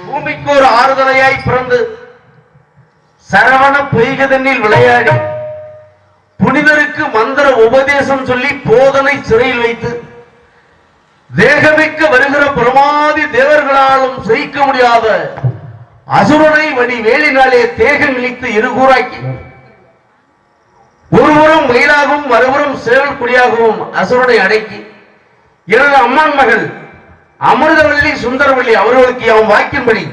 பூமிக்கு ஒரு ஆறுதலையாய் பிறந்து சரவண பொய்கதனில் விளையாடி புனிதருக்கு மந்திர உபதேசம் சொல்லி போதனை சிறையில் வைத்து தேகமிக்க வருகிற பிரமாதி தேவர்களாலும் ஜெயிக்க முடியாத அசுரனை வடி வேலினாலே தேகம் இழித்து இருகூறாக்கி ஒருபுறம் மயிலாகவும் மறுபுறம் சேவல் குடியாகவும் அசுரனை அடக்கி எனது அம்மான் மகள் அமிர்தவல்லி சுந்தரவல்லி அவர்களுக்கு அவன் வாக்கின்படி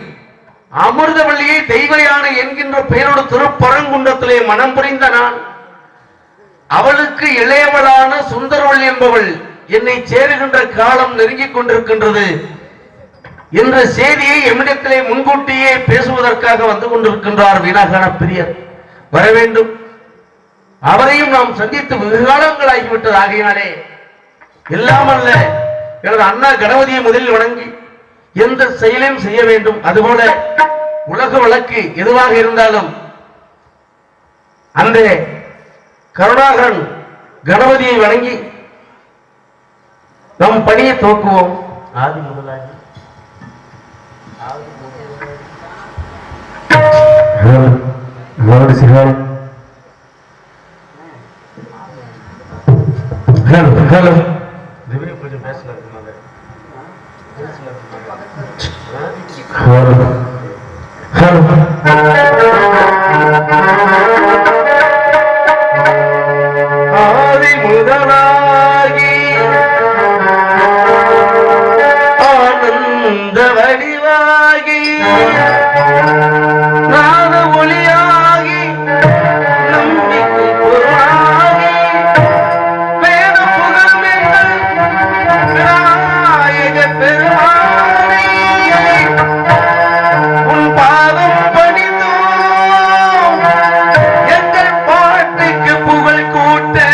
அமிர்தவல்லியை தெய்வ யானை என்கின்ற பெயரோடு திருப்பரங்குன்றத்திலே மனம் புரிந்த நான் அவளுக்கு இளையவளான சுந்தரவள்ளி என்பவள் என்னை சேருகின்ற காலம் நெருங்கிக் கொண்டிருக்கின்றது என்ற செய்தியை எம்மிடத்திலே முன்கூட்டியே பேசுவதற்காக வந்து கொண்டிருக்கின்றார் வீணாகான பிரியர். வர வேண்டும். அவரையும் நாம் சந்தித்து வெகு காலங்கள் ஆகிவிட்டது. ஆகையினாலே எல்லாமல்ல எனது அண்ணா கணபதியை முதலில் வணங்கி எந்த செயலையும் செய்ய வேண்டும். அதுபோல உலக வழக்கு எதுவாக இருந்தாலும் அந்த கருணாகரன் கணபதியை வணங்கி நம் பணியை துவக்குவோம். ஆதி முதலாகி கொஞ்சம் பேசல ஆதி முதலாகி ஆனந்த வடிவாகி நாத ஒளியாகி நம்பிக்கை பொருளாகி வேத புகழ்மெங்கள் விநாயக பெருமானை உன் பாதம் பணிந்தோம் எங்கள் பாட்டுக்கு புகழ் கூட்டு.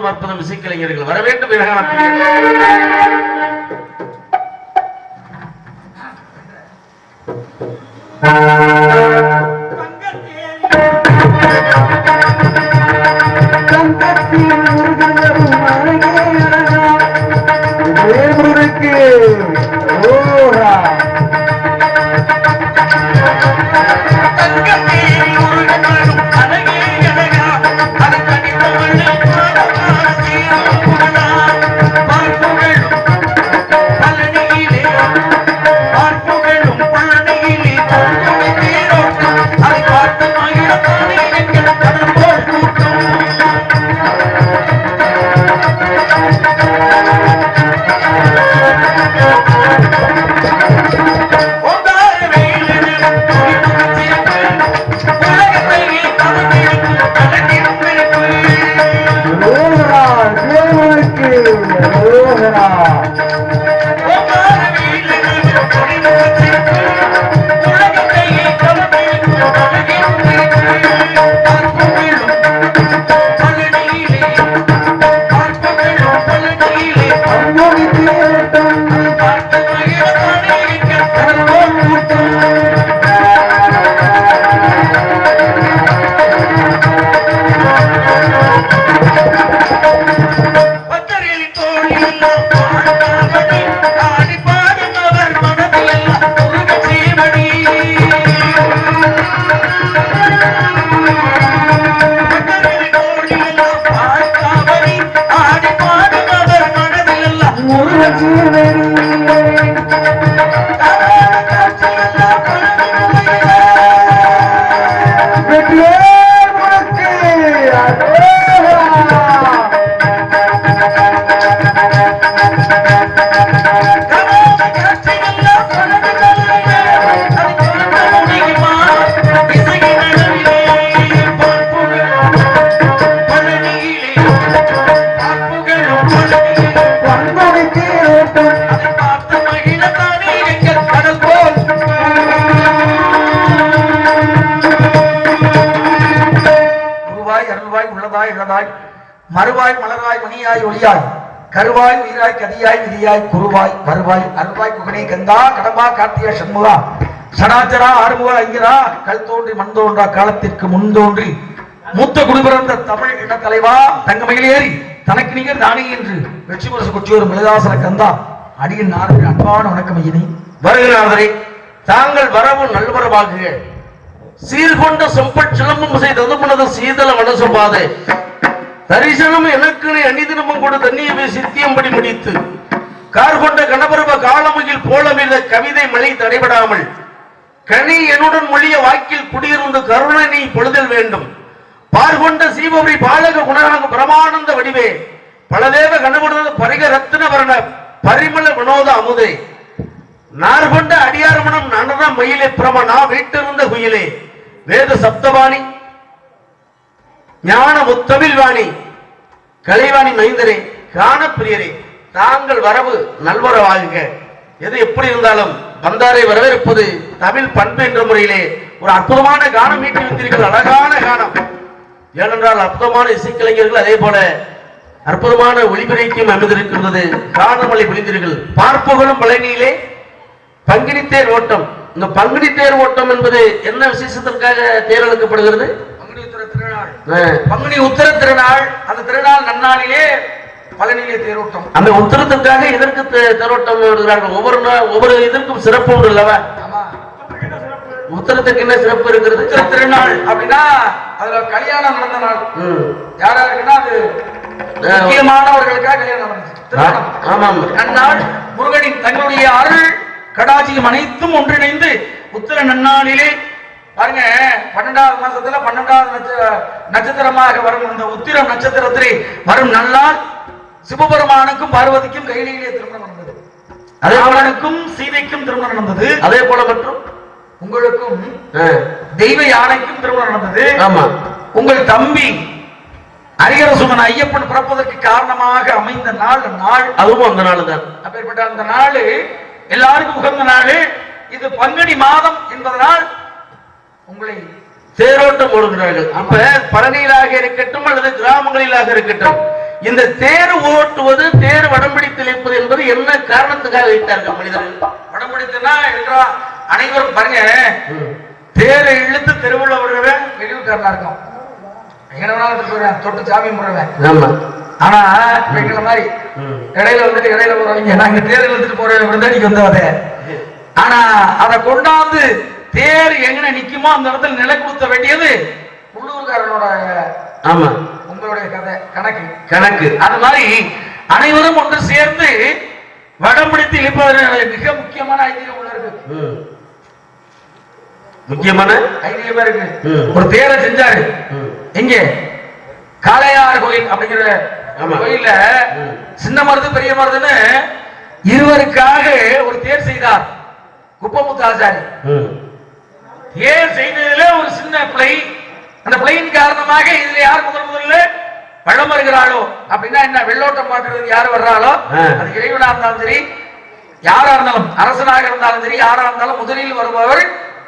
அற்புதம் இசைக்கலைஞர்கள் வர வேண்டும். மறுவாய் மலராய் மணியாய் ஒளியாய் கருவாய் உயிராய் கதியாய் விதியாய் குருவாய் வருவாய் அருவாய் குகனே கந்தா கடம்பா கார்த்தியா சண்முகா சடாச்சரா ஆறுமுகா ஐயரா கல் தோன்றி மண் தோன்றா காலத்திற்கு முன் தோன்றி மூத்த குடிபிறந்த தமிழ் இன தலைவா தங்கமயில் ஏறி தனக்கு நீங்க தானே என்று வெற்றி முரசு கொச்சியோர் மிளதாசன கந்தா அடியின் நாடு அன்பான வணக்கம் ஐயனே. வருகிறார்களே, தாங்கள் வரவு நல்வரவாகுக. சீர்கொண்ட செம்பட் சிலம்பம் செய்தது சீதள வனசம்பாதை தரிசனம் எனக்கு அணிதினமும் கூட தண்ணியை சித்தியம்படி முடித்து கார்கொண்ட கணபருவ காலமுகில் போலமில்ல கவிதை மழை தடைபடாமல் கனி என்னுடன் மொழிய வாக்கில் குடியிருந்து கருணை நீ பொழுதல் வேண்டும். பார்கொண்ட சீவபுரி பாலக குணராக பிரமானந்த வடிவே பலதேவ கணபுரத பரிக ரத்தின வரண பரிமள வினோத அமுதே நார்கொண்ட அடியார்மணம் நடன மயிலே பிரமணா வீட்டிருந்த குயிலே வேத சப்தவாணி ஞான முத்தமிழ் வாணி கலைவாணி மைந்தரே காணப்பிரியரே, தாங்கள் வரவு நல்வரவாகுக. எது எப்படி இருந்தாலும் வந்தாரை வரவேற்பது தமிழ் பண்பு என்ற முறையிலே ஒரு அற்புதமான கானம் மீட்டி வைத்தீர்கள். அழகான கானம். ஏனென்றால் அற்புதமான இசைக்கலைஞர்கள் அதே போல அற்புதமான ஒளிபெருக்கியும் அமைந்திருக்கின்றது. காணமலை பொழிந்தீர்கள். பார்ப்புகளும் பழனியிலே பங்கினி தேர் ஓட்டம். இந்த பங்கினி தேர் ஓட்டம் என்பது என்ன விசேஷத்திற்காக தேர் எடுக்கப்படுகிறது? பங்குனி உத்தர திருநாள். அந்த திருநாள் நன்னாளிலே பழனியிலே தேரோட்டம். அந்த உத்தரத்திற்காக இதற்கு தேரோட்டம் வருகிறார்கள். ஒவ்வொரு இதற்கும் சிறப்பு உண்டு அல்லவா? உத்தரத்துக்கு என்ன சிறப்பு இருக்கிறது? உத்தர திருநாள் அப்படின்னா அதுல கல்யாணம் நடந்த நாள். யாரா இருக்குன்னா அது முக்கியமானவர்களுக்காக கல்யாணம் நடந்துச்சு. நன்னாள் முருகனின் தங்களுடைய அருள் கடாட்சியம் அனைத்தும் ஒன்றிணைந்து உத்தர நன்னாளிலே பாருங்க 12வது மாசத்துல 12வது நட்சத்திரமாக வரும் அந்த உத்திரம் நட்சத்திரத்திலே வரும் நல்லால் சிவபெருமானுக்கும் பார்வதிக்கும் கையிலே திருமணம் நடந்தது. அதே போலனுக்கும் சீதைக்கும் திருமணம் நடந்தது. அதே போல மற்றும் உங்களுக்கும் தெய்வ யானைக்கும் திருமணம் நடந்தது. ஆமா, உங்கள் தம்பி ஹரிஹர சுமன் ஐயப்பன் பிறப்பதற்கு காரணமாக அமைந்த நாள் நாள் அதுவும் அந்த நாள் தான். அப்பேற்பட்ட அந்த நாள் எல்லாருக்கும் உகந்த நாள். இது பங்குனி மாதம் என்பதனால் உங்களை தேரோட்டம் ஓடுகிறார்கள். அப்ப பழனியிலாக இருக்கட்டும் அல்லது கிராமங்களிலாக இருக்கட்டும், இந்த தேர் ஓட்டுவது தேர் வடம்பிடித்து இழுப்பது என்பது என்ன காரணத்துக்காக வைத்தார்கள் மனிதர்கள்? வடம்பிடித்துனா அனைவரும் பாருங்க, தேரை இழுத்து தெருவில் வருவன் வெளியூர்காரனா இருக்கும். எங்க வேணாலும் எடுத்துட்டு போறேன், தொட்டு சாமி கும்பிடுவேன். ஆமா. ஆனா எங்களை மாதிரி இடையில வந்துட்டு இடையில போறவங்க நாங்க தேர் எடுத்துட்டு போறேன் விருந்தாடிக்கு வந்தவதே. ஆனா அதை கொண்டாந்து தேர் எங்க நிக்குமோ அந்த இடத்துல நிலை கொடுத்த வேண்டியது உள்ளூர்காரனோட. ஆமா, உங்களுடைய கதை கணக்கு கணக்கு. அது மாதிரி அனைவரும் ஒன்று சேர்ந்து வடம் பிடித்து இழுப்பதற்கு மிக முக்கியமான ஐதீகம் உள்ள இருக்கு. முக்கியமான ஐதீகமா இருக்கு. ஒரு தேரை செஞ்சாரு எங்க காளையார் கோயில் அப்படிங்கிற கோயில்ல சின்ன மருது பெரிய மருதுன்னு இருவருக்காக ஒரு தேர் செய்தார் குப்பமுத்து ஆசாரி. தேர் செய்ததுல ஒரு சின்ன பிழை. அந்த பிழையின் காரணமாக இதுல யார் முதல்ல பழம் வருகிறாளோ அப்படின்னா என்ன, வெள்ளோட்டம் பார்க்கறது யாரு வர்றாளோ அது இறைவனா இருந்தாலும் சரி, யாரா இருந்தாலும் அரசனாக இருந்தாலும் சரி, யாரா இருந்தாலும் முதலில் வருபவர்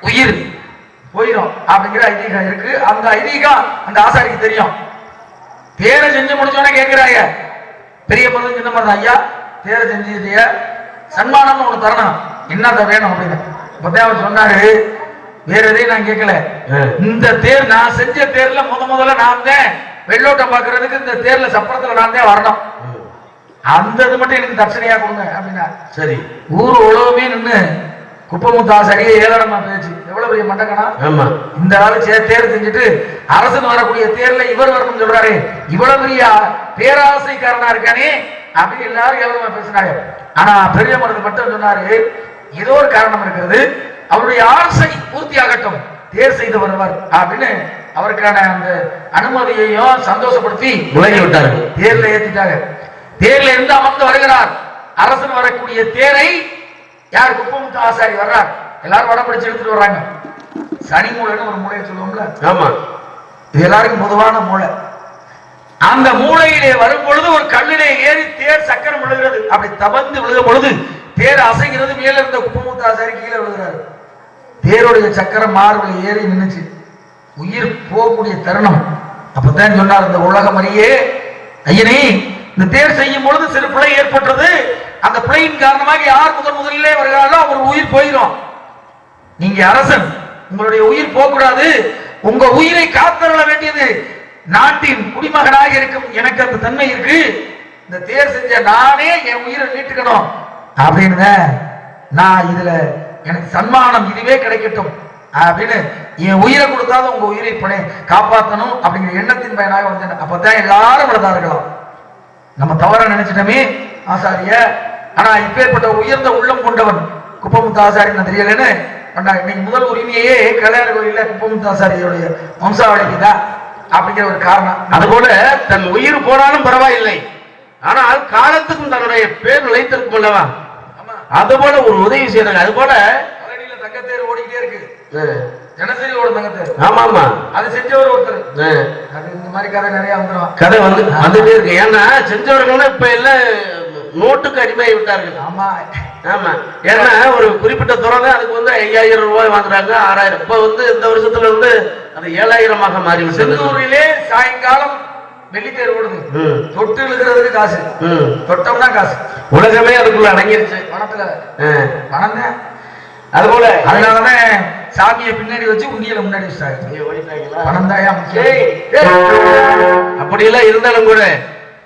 உயிர் போயிடும் அப்படிங்கிற ஐதீகம் இருக்கு. அந்த ஐதீகம் அந்த ஆசாரிக்கு தெரியும். தேரை செஞ்சு முடிச்சோன்னே கேட்கிறாங்க பெரிய மருது சின்ன மருது, ஐயா தேரை செஞ்சுட்டிய சன்மானம் ஒண்ணு தரணும், என்னத வேணும் அப்படின்னு. இப்பதான் அவர் சொன்னாரு, வேற எதையும் நான் கேட்கல, இந்த தேர் நான் செஞ்ச தேர்ல முதல்ல நான் தான் வெள்ளோட்டம் பாக்குறதுக்கு இந்த தேர்ல சப்பரத்துல நான் தான் வரணும், அந்த இது மட்டும் எனக்கு தட்சணையா கொடுங்க அப்படின்னா. சரி, ஊர் உழவுமே நின்று குப்பமுத்து ஆசாரியை ஏளனமா பேச்சு, எவ்வளவு பெரிய மண்டக்கணா. இந்த ஆளு தேர் செஞ்சுட்டு அரசன் வரக்கூடிய தேர்ல இவர் வரணும்னு சொல்றாரு, இவ்வளவு பெரிய பேராசைக்காரனா இருக்கானே அப்படின்னு எல்லாரும் ஏளனமா பேசினாங்க. ஆனா பெரிய மருது மட்டும் சொன்னாரு, ஏதோ ஒரு காரணம் இருக்கிறது, அவருடைய ஆசை பூர்த்தி ஆகட்டும், தேர் செய்து வருவார் அப்படின்னு அவருக்கான அந்த அனுமதியையும் சந்தோஷப்படுத்தி விலகி விட்டார்கள். தேர்ல ஏத்திட்டாங்க. தேர்ல இருந்து அமர்ந்து வருகிறார். அரசன் வரக்கூடிய தேரை யார் குப்பமுத்து ஆசாரி வர்றார். எல்லாரும் வடம் பிடிச்சு எடுத்துட்டு வர்றாங்க. சனி மூளைன்னு ஒரு மூளையை சொல்லுவோம்ல, ஆமா, இது எல்லாருக்கும் பொதுவான மூளை. அந்த மூளையிலே வரும் பொழுது ஒரு கல்லிலே ஏறி தேர் சக்கரம் விழுகிறது. அப்படி தவந்து விழுகும் பொழுது தேர் அசைகிறது. மேல இருந்த குப்பமுத்து ஆசாரி கீழே விழுகிறாரு. தேருடைய சக்கரம் மார்பில் ஏறி நின்னுச்சு. உயிர் போகக்கூடிய தருணம். அப்பதான் சொன்னார், இந்த உலகம் அறியே ஐயனே, இந்த தேர் செய்யும் பொழுது சிறு பிழை ஏற்பட்டது, அந்த பிழையின் காரணமாக யார் முதலிலே வருகிறாரோ அவர் உயிர் போயிடும். நீங்க அரசன், உங்களுடைய உயிர் போகக்கூடாது, உங்க உயிரை காத்தருள வேண்டியது நாட்டின் குடிமகனாக இருக்கும் எனக்கு அந்த தன்மை இருக்கு. இந்த தேர் செஞ்ச நானே என் உயிரை நீட்டுக்கணும் அப்படின்னு நான் இதுல எனக்கு சன்மானம் இதுவே கிடைக்கட்டும் அப்படின்னு என் உயிரை கொடுத்தாலும் உங்க உயிரை காப்பாற்றணும் அப்படிங்கிற எண்ணத்தின் பயனாக வந்தேன். அப்பதான் எல்லாரும் விழுந்தார்களாம். நம்ம தவற நினைச்சிட்டோமே ஆசாரிய. ஆனா இப்பேற்பட்ட உயர்ந்த உள்ளம் கொண்டவன் குப்பமுத்து ஆசாரின்னு தெரியலன்னு இன்னைக்கு முதல் உரிமையே கல்யாண கோயில குப்பமுத்து ஆசாரியோடைய வம்சாவளிக்கு தான் அப்படிங்கிற ஒரு காரணம். அதுபோல தன் உயிர் போனாலும் பரவாயில்லை, ஆனால் காலத்துக்கும் தன்னுடைய பேர் நிலைத்திருக்கும் அல்லவா, அதுபோல ஒரு உதவி செய்யறாங்க. அதுபோல தங்கத்தேர் ஓடிக்கிட்டே இருக்கு, தினசரி ஓடும் தங்கத்தேர். ஆமா ஆமா, அது செஞ்சவர் ஒருத்தர். அது இந்த மாதிரி கதை நிறைய வந்துடும், கதை வந்துட்டே இருக்கு. ஏன்னா செஞ்சவர்கள் இப்ப எல்லாம் நோட்டுக்கு அடிமையாகி விட்டார்கள். ஆமா ஆமா, ஏன்னா ஒரு குறிப்பிட்ட துறை அதுக்கு 5000 ரூபாய் வாங்குறாங்க, 6000. இப்ப இந்த வருஷத்துல அது 7000 மாறிவிட்டது. செந்தூரிலே சாயங்காலம் வெள்ளித்தேர் ஓடுது, தொட்டு இழுக்கிறதுக்கு காசு, தொட்டோம்னா காசு. உலகமே அதுக்குள்ள அடங்கிருச்சு பணத்துல. பணம் தான். அதுபோல அதனாலதான் சாமியை பின்னாடி வச்சு உண்டியல முன்னாடி வச்சுட்டாங்க. பணம் தான். அப்படி எல்லாம் இருந்தாலும் கூட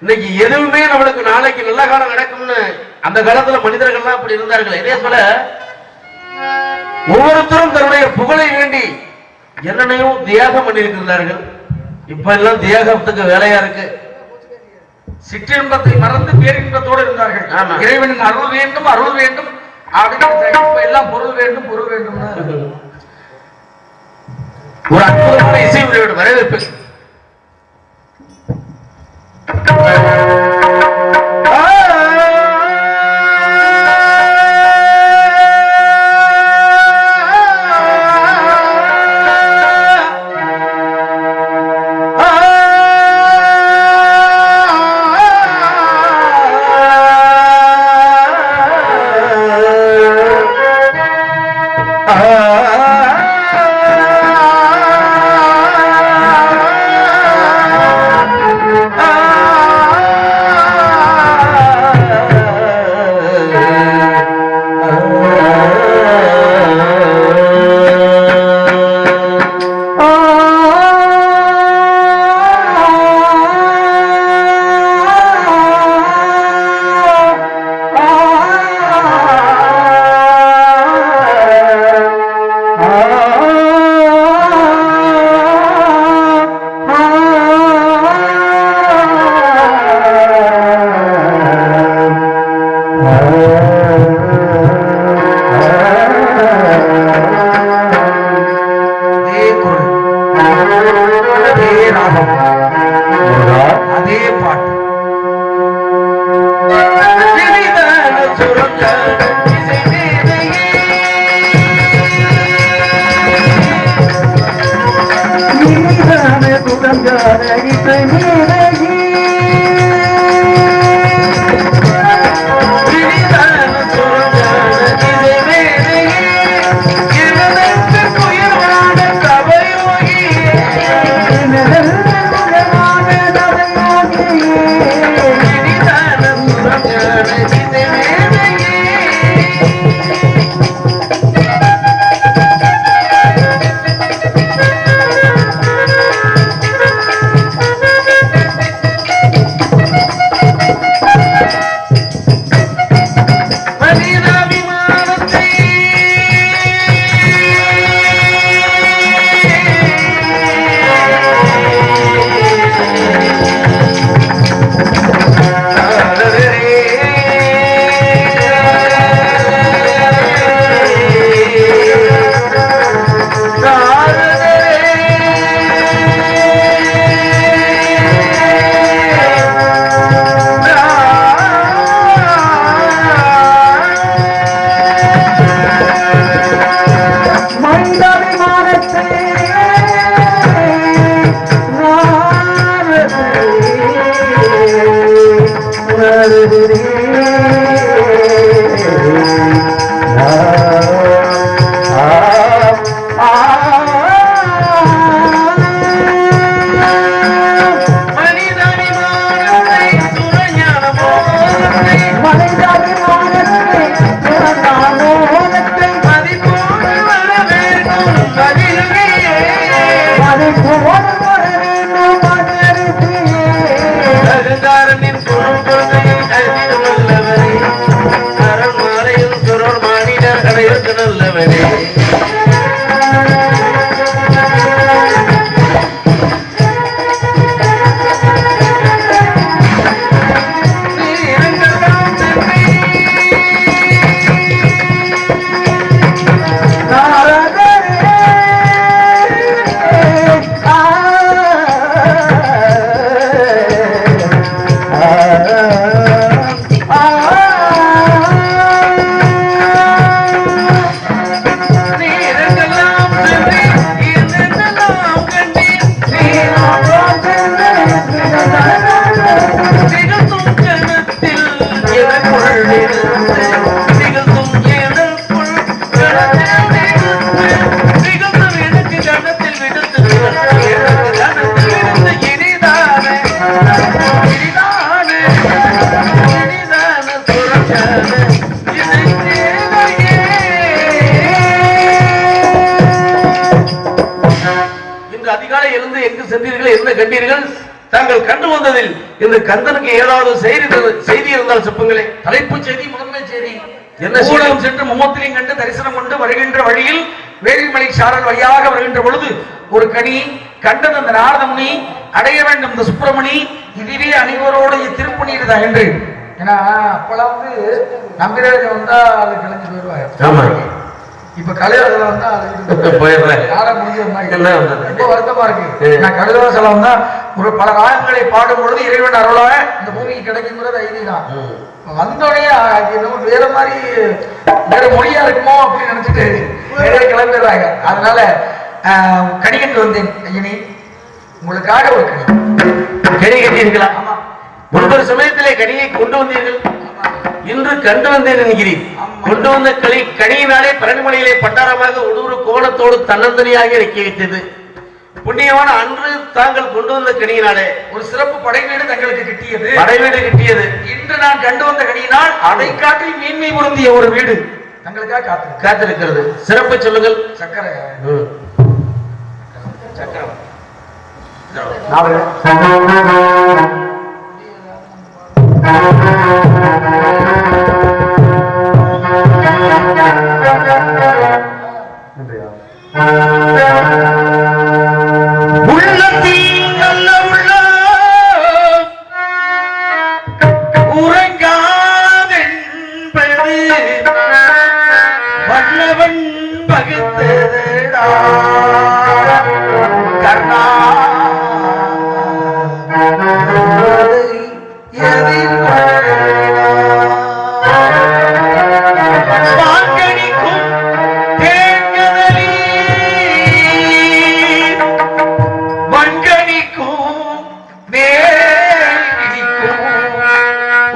இன்னைக்கு எதுவுமே நம்மளுக்கு நாளைக்கு நல்ல காலம் நடக்கும்னு அந்த காலத்துல மனிதர்கள்லாம் அப்படி இருந்தார்கள். இதே போல ஒவ்வொருத்தரும் தன்னுடைய புகழை வேண்டி என்னென்னையும் தியாகம் பண்ணியிருக்கிறார்கள். இப்ப எல்லாம் தியாகத்துக்கு வேலையா இருக்கு. சிற்றின்பத்தை மறந்து பேரின்பத்தோடு இருந்தார்கள். இறைவனின் அருள் வேண்டும் அருள் வேண்டும் அப்படின்னு எல்லாம் பொருள் வேண்டும் பொருள் வேண்டும். ஒரு அற்புதமான இசை வரவேற்பு. தாங்கள் கண்டு வந்ததில் இந்த கந்தனுக்கு ஏதாவது செய்தி இருந்தால் சொல்லுங்களே. தலைப்புச் செய்தி, முதன்மை செய்தி என்ன? ஊடகம் சென்று மும்மத்திலையும் கண்டு தரிசனம் கொண்டு வருகின்ற வழியில் வேலிமலை சாரல் வழியாக வருகின்ற பொழுது ஒரு கனி கண்டது. அந்த நாரத முனி அடைய வேண்டும் இந்த சுப்பிரமணி இதுவே அனைவரோடு திருப்பணிடுதா என்று. ஏன்னா அப்பெல்லாம் நம்பிராஜ வந்தா அது கிளம்பி போயிடுவாங்க. இப்ப கலைவாசல வந்தா ரொம்ப வருத்தமா இருக்கு. நான் கலைவாசல வந்தா ஒரு பல ராகங்களை பாடும் பொழுது இறைவன் அருளாக இந்த பூமிக்கு கிடைக்குங்கிறது ஐதீகம். வந்தோடனே என்னமோ வேற மாதிரி வேற மொழியா இருக்குமோ அப்படின்னு நினைச்சிட்டு நிறைய கிளம்பிடுறாங்க. அதனால கனி கட்டு வந்தேன். ஐயனி உங்களுக்காக ஒரு கனி கட்டியிருக்கலாம். முன்பொரு சமயத்திலே கனியை கொண்டு வந்தீர்கள், இன்று கண்டு வந்தேன் என்கிறீர். கொண்டு வந்த கனியினாலே பரணிமலையிலே பட்டாரமாக ஒரு கோலத்தோடு தன்னந்தனியாக இறக்கி வைத்தது. புண்ணியமான அன்று தாங்கள் கொண்டு வந்த கனியினாலே ஒரு சிறப்பு படைவீடு தங்களுக்கு கிட்டியது. படைவீடு கிட்டியது. இன்று நான் கண்டு வந்த கனியினால் அதை காட்டி மீன்மை பொருந்திய ஒரு வீடு தங்களுக்காக காத்திருக்கிறது. சிறப்பு சொல்லுங்கள். சக்கரை சக்கரம்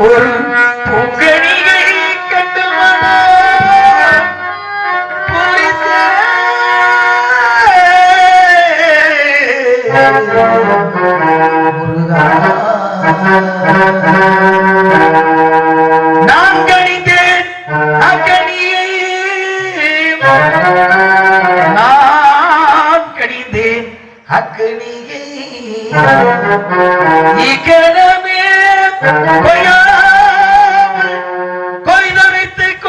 ஒரு பூங்கனியை கண்டு நான் கணித்தேன் அக்கணியை நான் கணிந்தேன் அக்கணியை இக்கணமே கொய்தரைத்துக்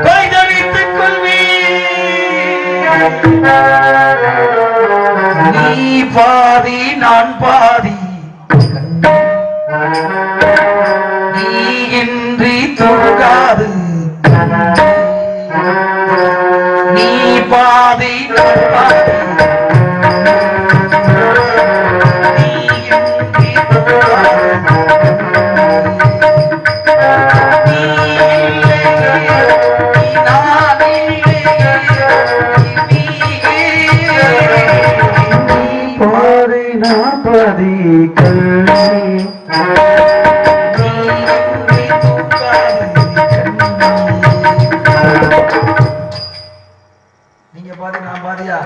கொய்தரைத்துக் நீ பாதி நான் பாதி நீ இன்றி தூங்காது நீ பாதி நான் பாதி நீ இன்றி தூங்காது நீ இல்லை நீ நான் இல்லை பாதி நாற்பதி நீங்க பாதி நான் பாதியா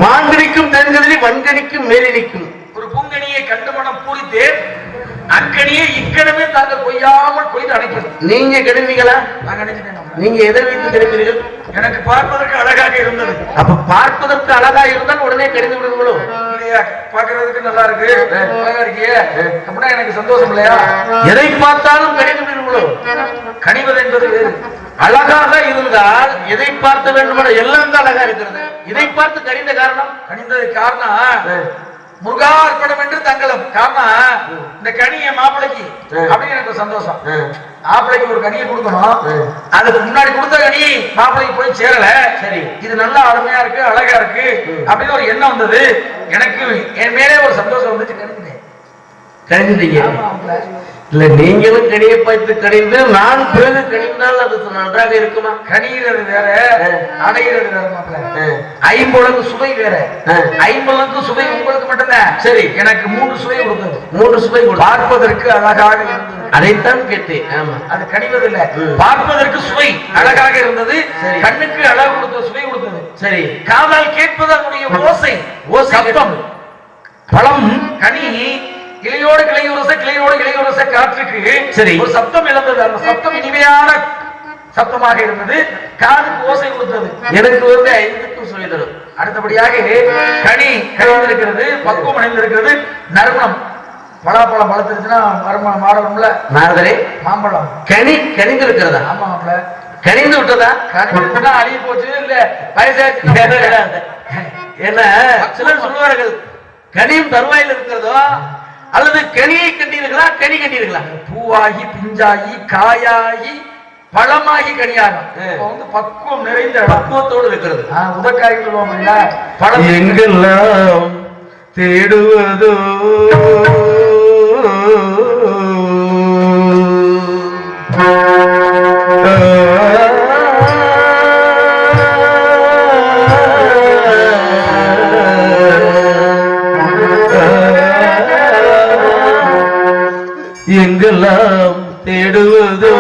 மாங்கனிக்கும் தென்கதிரி வன்கனிக்கும் மேலினிக்கும் ஒரு பூங்கனியை கண்டு மனம் பூரித்து அக்கனியை இக்கணமே தாங்கள் கொய்யாமல் கொய்து அடைக்கிறது. நீங்க கிடந்தீங்களா? நான் நினைச்சிட்டேன். நீங்க எதை வைத்து கிடந்தீர்கள்? எனக்கு பார்ப்பதற்கு அழகாக இருந்தது. அப்ப பார்ப்பதற்கு அழகா இருந்தால் உடனே கடிந்து விடுங்களோ? இல்லையா, பார்க்கறதுக்கு நல்லா இருக்கு, அழகா இருக்கியே அப்படின்னா எனக்கு சந்தோஷம் இல்லையா? எதை பார்த்தாலும் கடிந்து விடுங்களோ? கனிவது என்பது வேறு. அழகாக இருந்தால் எதை பார்த்த வேண்டுமான எல்லாம் தான் அழகா இருக்கிறது. இதை பார்த்து கடிந்த காரணம்? கனிந்தது காரணம் முருகா அர்ப்பணம் என்று தங்களும் காரணம் இந்த கனியை மாப்பிளைக்கு அப்படின்னு எனக்கு சந்தோஷம். மாப்பிளைக்கு ஒரு கனியை கொடுக்கணும், அதுக்கு முன்னாடி கொடுத்த கனி மாப்பிளைக்கு போய் சேரல. சரி, இது நல்லா அருமையா இருக்கு, அழகா இருக்கு அப்படின்னு ஒரு எண்ணம் வந்தது எனக்கு. என் மேலே ஒரு சந்தோஷம் வந்துச்சு. கணிந்தீங்க இல்ல? நீங்களும் கனியை பார்த்து கணிந்து நான் பிறகு கணிந்தால் அது நன்றாக இருக்குமா? கணிகிறது வேற, அடைகிறது வேற. மாப்பிள்ள ஐம்பொழுது சுவை வேற. ஐம்பொழுது சுவை உங்களுக்கு மட்டும்தான். சரி, எனக்கு 3 சுவை கொடுத்தது. 3 சுவை பார்ப்பதற்கு அழகாக இருந்தது. அதைத்தான் கேட்டேன். ஆமா, அது கணிவதில்லை. பார்ப்பதற்கு சுவை அழகாக இருந்தது, கண்ணுக்கு அழகு கொடுத்த சுவை கொடுத்தது. சரி, காதால் கேட்பது அதனுடைய ஓசை, சத்தம். பழம் கனி கிளையோடு கிளையுரச, கிளையோடு கிளையுரச காற்றுக்கு சரி ஒரு சப்தம் இழந்தது. அந்த சப்தம் இனிமையான சப்தமாக இருந்தது, காதுக்கு ஓசை கொடுத்தது. எனக்கு 5க்கும் சுவை தரும். அடுத்தபடியாக கனி கனிந்திருக்கிறது, பக்குவம் அடைந்திருக்கிறது. நறுமணம், பலாப்பழம் பழத்திருச்சுன்னா மறுமணம் மாறணும்ல. நாரதரே, மாம்பழம் கனி கனிந்திருக்கிறதா? ஆமா, கனிந்து விட்டதா? கனிந்து அழிய போச்சு இல்ல வயசாச்சு. என்ன சிலர் சொல்லுவார்கள், கனியும் தருவாயில் இருக்கிறதோ அல்லது கனியை கண்டீர்களா, கனி கண்டீர்களா? பூவாகி பிஞ்சாகி காயாகி பழமாகி கனியாகும். பக்குவம் நிறைந்த பக்குவத்தோடு இருக்கிறது. உதக்காய் சொல்லுவோம். பழம் எங்கெல்லாம் தேடுவதோ எங்கெல்லாம் தேடுவதோ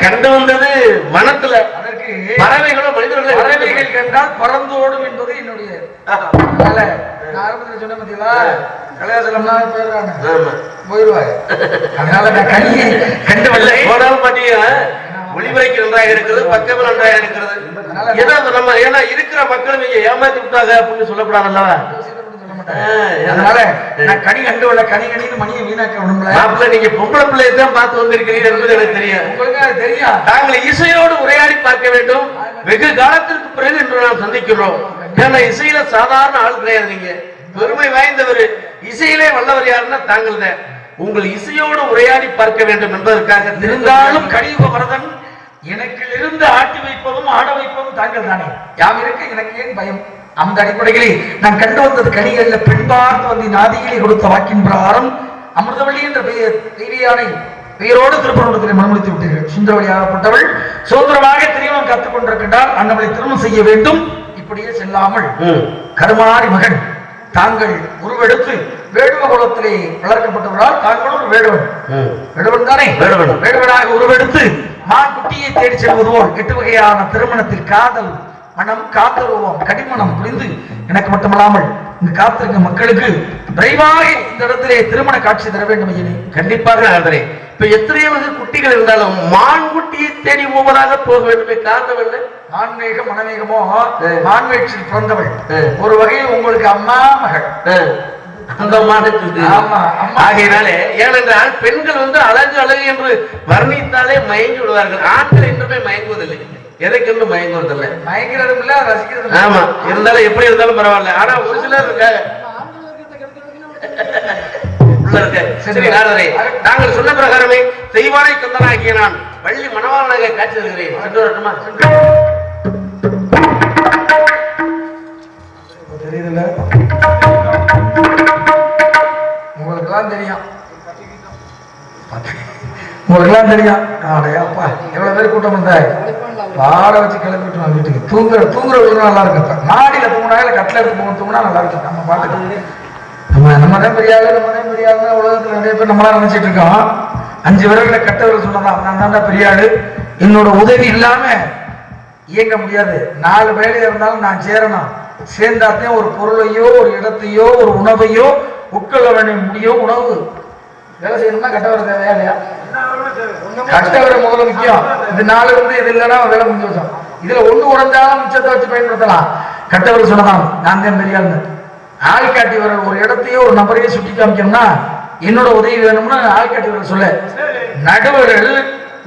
கண்டு வந்தது வனத்துல பறவைகளும் மனிதர்களும் பறவைகள் கண்டால் பறந்து ஓடும் என்பது என்னுடைய சொன்ன பத்தியா கலையாசலம்னா போயிருவாங்க. அதனால நான் கனியை கண்டு போனாலும் பாத்தீங்கன்னா ஒளிமுறைக்கு நன்றாக இருக்கிறது, பக்கம் நன்றாக இருக்கிறது. ஏதாவது நம்ம ஏன்னா இருக்கிற மக்களும் இங்க ஏமாத்தி விட்டாங்க அப்படின்னு சொல்லக்கூடாது அல்லவா? அதனால நான் கனி கண்டு உள்ள கனி கனின்னு மணியை வீணாக்க விடும்ல. மாப்பிள்ள நீங்க பொம்பளை பிள்ளையை தான் பார்த்து வந்திருக்கிறீர்கள் என்பது எனக்கு தெரியும். உங்களுக்கு அது தெரியும். தாங்கள் இசையோடு உரையாடி பார்க்க வேண்டும். வெகு காலத்திற்கு பிறகு இன்று நாம் சந்திக்கிறோம். ஏன்னா இசையில சாதாரண ஆள் கிடையாது. நீங்க பெருமை வாய்ந்தவர். இசையிலே வல்லவர் யாருன்னா தாங்கள் தான். உங்கள் இசையோடு உரையாடி பார்க்க வேண்டும் என்பதற்காக இருந்தாலும் கலியுக வரதன் எனக்கு இருந்து ஆட்டி வைப்பதும் ஆட வைப்பதும் தாங்கள் தானே. யாம் இருக்க எனக்கு ஏன் பயம்? அந்த அடிப்படையிலே நான் கண்டு வந்தது கனிகள்ல பெண் பார்த்து வந்து நாதியிலே கொடுத்த வாக்கின் பிரகாரம் அமிர்தவள்ளி என்ற பெயர் தெய்வியானை பெயரோடு திருப்பணத்தில் மனமுடித்து விட்டீர்கள். சுந்தரவழியாகப்பட்டவள் சுதந்திரமாக திருமணம் கத்துக் கொண்டிருக்கின்றால் அண்ணவளை திருமணம் செய்ய வேண்டும். இப்படியே செல்லாமல் கருமாரி மகன் தாங்கள் உருவெடுத்து வேடுவ குலத்திலே வளர்க்கப்பட்டவர்களால் தாங்கள் ஒரு வேடுவன் வேடுவன் தானே வேடுவனாக உருவெடுத்து மான் குட்டியை தேடி செல்வது போல் 8 வகையான திருமணத்தில் காதல் மனம் காத்தருவம் கடிமணம் புரிந்து எனக்கு மட்டுமல்லாமல் இங்கு காத்திருக்க மக்களுக்கு விரைவாக இந்த இடத்திலே திருமண காட்சி தர வேண்டும் ஐயனே. கண்டிப்பாக ஆதரே. இப்ப எத்தனையோ குட்டிகள் இருந்தாலும் மான் குட்டியை தேடி போவதாக போக வேண்டுமே, காரணம் என்ன? மான்மேகம் மனமேகமோ மான்வேற்றில் பிறந்தவள் ஒரு வகையில் உங்களுக்கு அம்மா மகள் அந்த மாதத்துக்கு. ஆகையினாலே ஏனென்றால் பெண்கள் வந்து அழகு அழகு என்று வர்ணித்தாலே மயங்கி விடுவார்கள். ஆண்கள் என்றுமே மயங்குவதில்லை, எதைக்கென்று மயங்குவதில்லை, மயங்கிறதும் இல்ல ரசிக்கிறதும். ஆமா, இருந்தாலும் எப்படி இருந்தாலும் பரவாயில்ல. ஆனா ஒரு சிலர் இருக்காங்க. தாங்கள் சொன்ன பிரகாரமே தெய்வானை கந்தனாகிய நான் வள்ளி மணவாளனாக காட்சி தருகிறேன். சென்று வரட்டுமா? தெரியுதுல்ல, உங்களுக்கெல்லாம் தெரியும், உங்களுக்கெல்லாம் தெரியும். அப்பா எவ்வளவு பேர் கூட்டம் வந்த பாட வச்சு கிளம்பிட்டு நான் வீட்டுக்கு தூங்குற வீடு நல்லா இருக்கு. மாடியில தூங்கினா இல்லை கட்டில எடுத்து தூங்கினா நல்லா இருக்கு. நம்ம பாட்டுக்கு நம்ம தான் பெரிய ஆளு, நம்ம தான் பெரிய ஆளு. உலகத்துல நிறைய பேர் நம்மளா நினைச்சிட்டு இருக்கோம். 5 விரல்ல கட்டவர் சொன்னதான் நான் தான் பெரிய ஆளு. என்னோட உதவி இல்லாம இயங்க முடியாது. 4 வேலையா இருந்தாலும் நான் சேரணும். சேர்ந்தாத்தையும் ஒரு பொருளையோ ஒரு இடத்தையோ ஒரு உணவையோ உட்கொள்ள வேண்டிய முடியும். உணவு வேலை செய்யணும்னா கட்டவர் தேவையா இல்லையா? கட்டவரை முதல்ல முக்கியம். இது 4 வந்து இது இல்லைன்னா வேலை முடிஞ்சு வச்சோம். இதுல ஒண்ணு உடஞ்சாலும் மிச்சத்தை வச்சு பயன்படுத்தலாம். கட்டவர் சொன்னதான் நான் தான் பெரிய ஆளு. ஆள்காட்டி வரல் ஒரு இடத்தையோ ஒரு நபரையோ சுட்டி காமிக்கணும்னா என்னோட உதவி வேணும்னா ஆள்காட்டி வரல் சொல்ல. நடுவர்கள்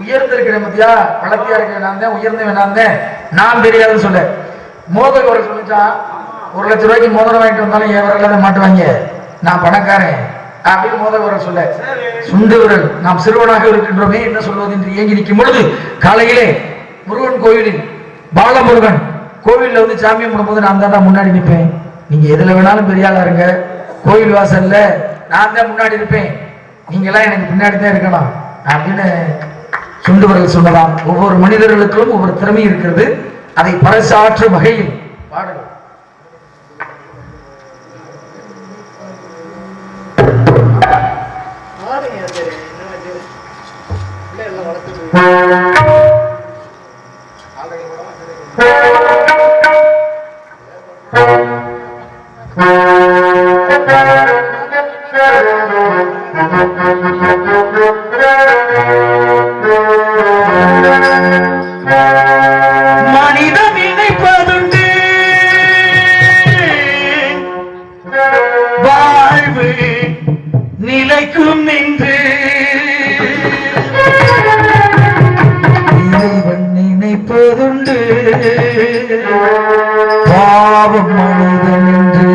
உயர்ந்திருக்கிற மத்தியா வளர்த்தியா இருக்க வேணாந்தேன், உயர்ந்த வேணாந்தேன், நான் தெரியாதுன்னு சொல்ல. மோதல் வரல் சொல்லிச்சா 1 லட்சம் ரூபாய்க்கு மோதிரம் வாங்கிட்டு வந்தாலும் என் வரல மாட்டுவாங்க, நான் பணக்காரன் அப்படின்னு மோதல் வரல் சொல்ல. சுண்டு விரல் நாம் சிறுவனாக இருக்கின்றோமே என்ன சொல்வது என்று இயங்கி நிற்கும் பொழுது காலையிலே முருகன் கோயிலில் பாலமுருகன் கோவில்ல வந்து சாமியை முடும்போது நான் தான் முன்னாடி நிற்பேன். நீங்க எதுல வேணாலும் பெரிய ஆளா இருங்க, கோயில் வாசல்ல நான் தான் முன்னாடி இருப்பேன், நீங்க எல்லாம் எனக்கு பின்னாடி தான் இருக்கணும் அப்படின்னு சுண்டுவர்கள் சொன்னதாம். ஒவ்வொரு மனிதர்களுக்கும் ஒவ்வொரு திறமை இருக்கிறது. அதை பறைசாற்றும் வகையில் பாடல். மனிதம் இணைப்பதுண்டு வாழ்வு நிலைக்கும் என்று இறைவன் நினைப்பதுண்டு பாவம் மனிதன் என்று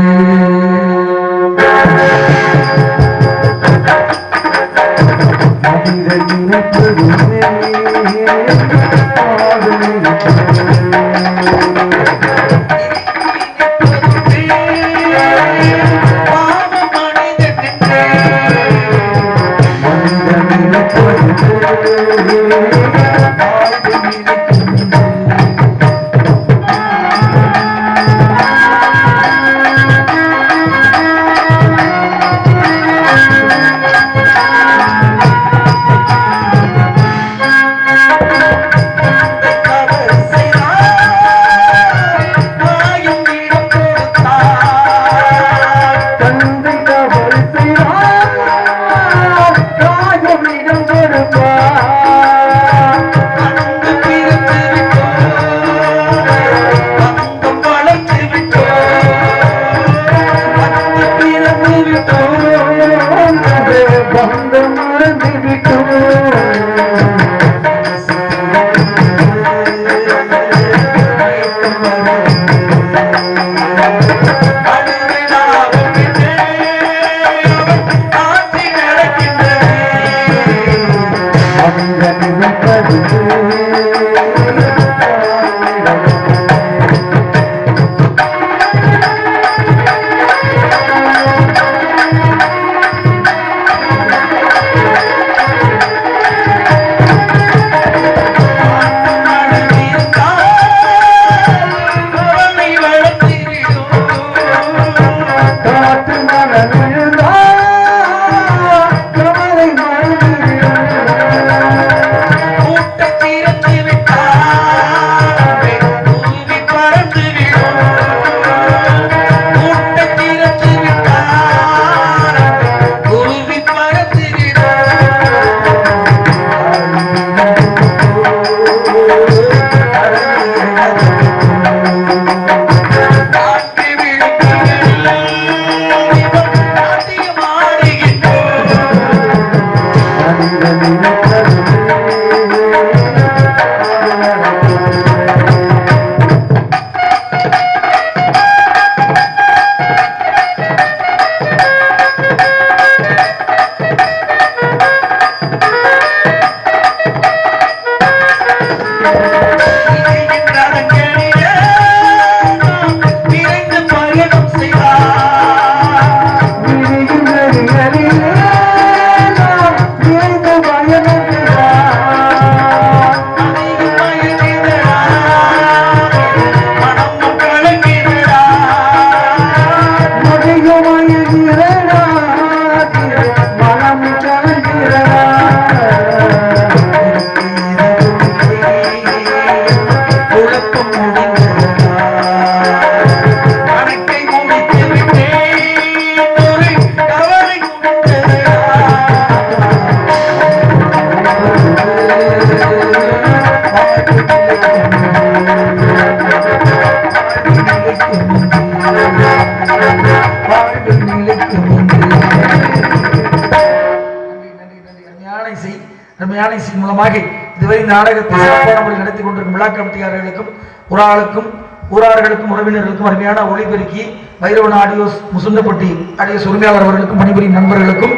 அருமையான இசை மூலமாக இதுவரை நாடகத்தை சிறப்பான முறையில் நடத்தி கொண்டிருக்கும் விழா கமிட்டியாளர்களுக்கும் ஊரார்களுக்கும் உறவினர்களுக்கும் அருமையான ஒளிபெருக்கி வைரவன் ஆடியோஸ் முசுந்தப்பட்டி ஆடியோஸ் உரிமையாளர் அவர்களுக்கும் பணிபுரியும் நண்பர்களுக்கும்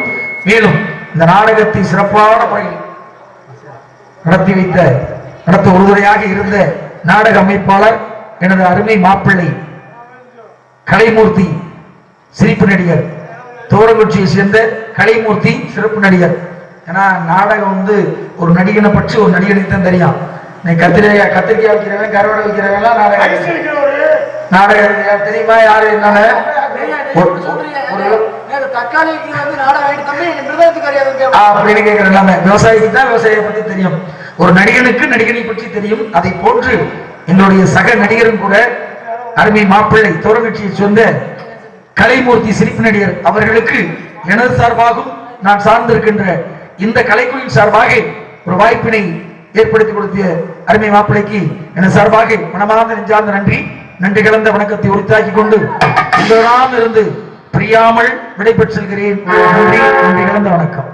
மேலும் இந்த நாடகத்தை சிறப்பான முறையில் நடத்த உறுதுணையாக இருந்த நாடக அமைப்பாளர் எனது அருமை மாப்பிள்ளை கலைமூர்த்தி சிரிப்பு நடிகர், தோரங்குச்சியை சேர்ந்த கலைமூர்த்தி சிறப்பு நடிகர். ஏன்னா நாடகம் ஒரு நடிகனை பற்றி ஒரு நடிகனுக்கு தான் தெரியும். நீ கத்திரிக்காய் வைக்கிறவன் கருவாடை வைக்கிறவன் நாடகம் தெரியுமா யாரு என்னன்னு அப்படின்னு கேட்கிறேன். விவசாயிக்கு தான் விவசாயியை பத்தி தெரியும், ஒரு நடிகனுக்கு நடிகனை பற்றி தெரியும். அதை போன்று என்னுடைய சக நடிகரும் கூட அருமை மாப்பிள்ளை தோரங்கட்சியை சொந்த கலைமூர்த்தி சிரிப்பு நடிகர் அவர்களுக்கு எனது சார்பாகவும் நான் சார்ந்திருக்கின்ற இந்த கலைக்குழுவின் சார்பாக ஒரு வாய்ப்பினை ஏற்படுத்தி கொடுத்த அருமை மாப்பிள்ளைக்கு எனது சார்பாக மனமார்ந்த நெஞ்சார்ந்த நன்றி கலந்த வணக்கத்தை உரித்தாக்கி கொண்டு உங்களிடம் இருந்து பிரியாமல் விடைபெற்று செல்கிறேன். நன்றி கலந்த வணக்கம்.